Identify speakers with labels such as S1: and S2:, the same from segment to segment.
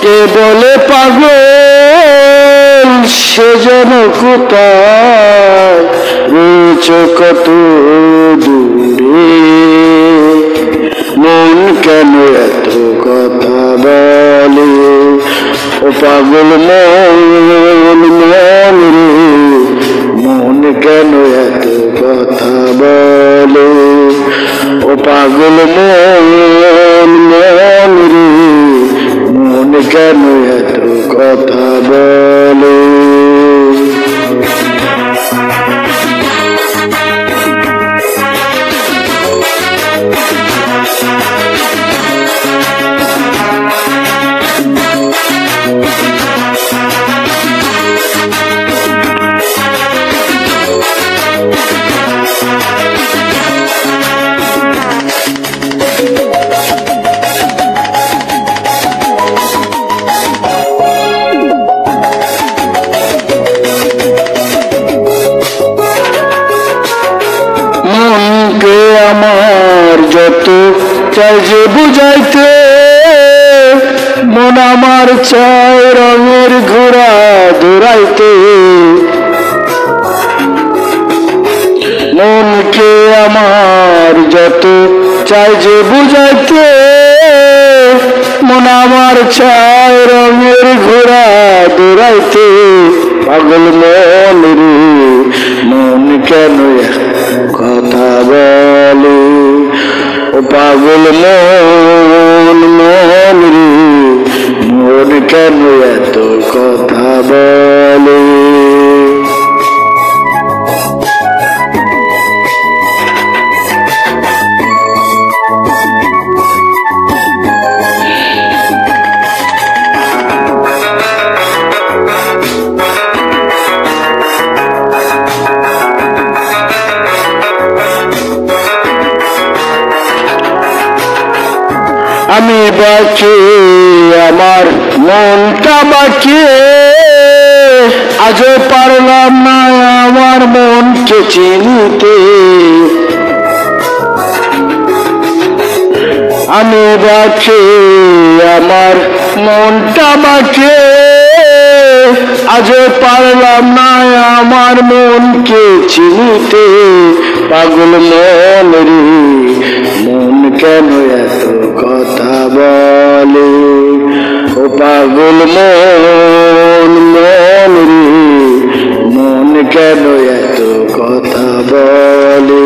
S1: কে বলে পাগল সে যেন কোথায় রয়েছে কত দূরে, মন কেন এত কথা বলে ও পাগল মন মন রে, মন কেন এত কথা বলে ও পাগল মন মন রে, মন কেন এত কথা বলে। মনকে আমার যত চাই যে বুঝাইতে, মন আমার চাই রঙের ঘোড়া দৌড়াইতে, মনকে আমার যত চাই যে বুঝাইতে, মন আমার চাই রঙের ঘোড়া দৌড়াইতে, পাগল মন রে মন কেন কথা বলে ও পাগল মন মন রে, মন কেন এত কথা বলে। আমি বাকি আমার মনটা বাকি, আজও পারলাম না আমার মনকে চিনিতে, আমি বাকি আমার মনটা বাকি, আজও পারলাম না আমার মনকে চিনিতে, পাগল মন রে মন কেন এত কথা বলে ও পাগল মন মন রে, মন কেন এত কথা বলে।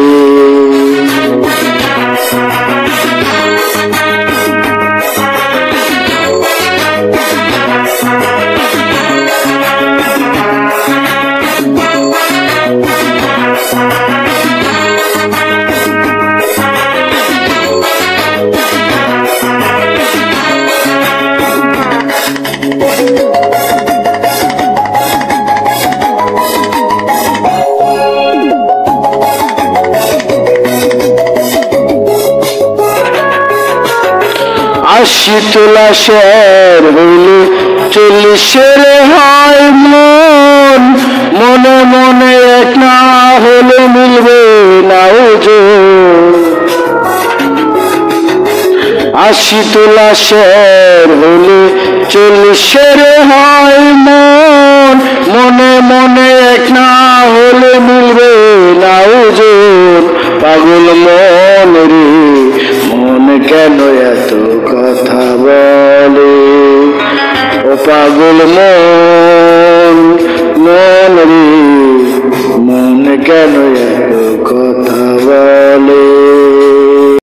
S1: আশি তোলা শের হইলে 40 হয় মন, মনে মনে এক না হলে মিলবে না ওজন। 80 তোলা শের হইলে 40 হয় মন, মনে মনে এক না হলে মিলবে না ওজন, পাগল মন রে মন কেন এত কথা বলে ও পাগল মন মন রে, মন কেন এত কথা বলে।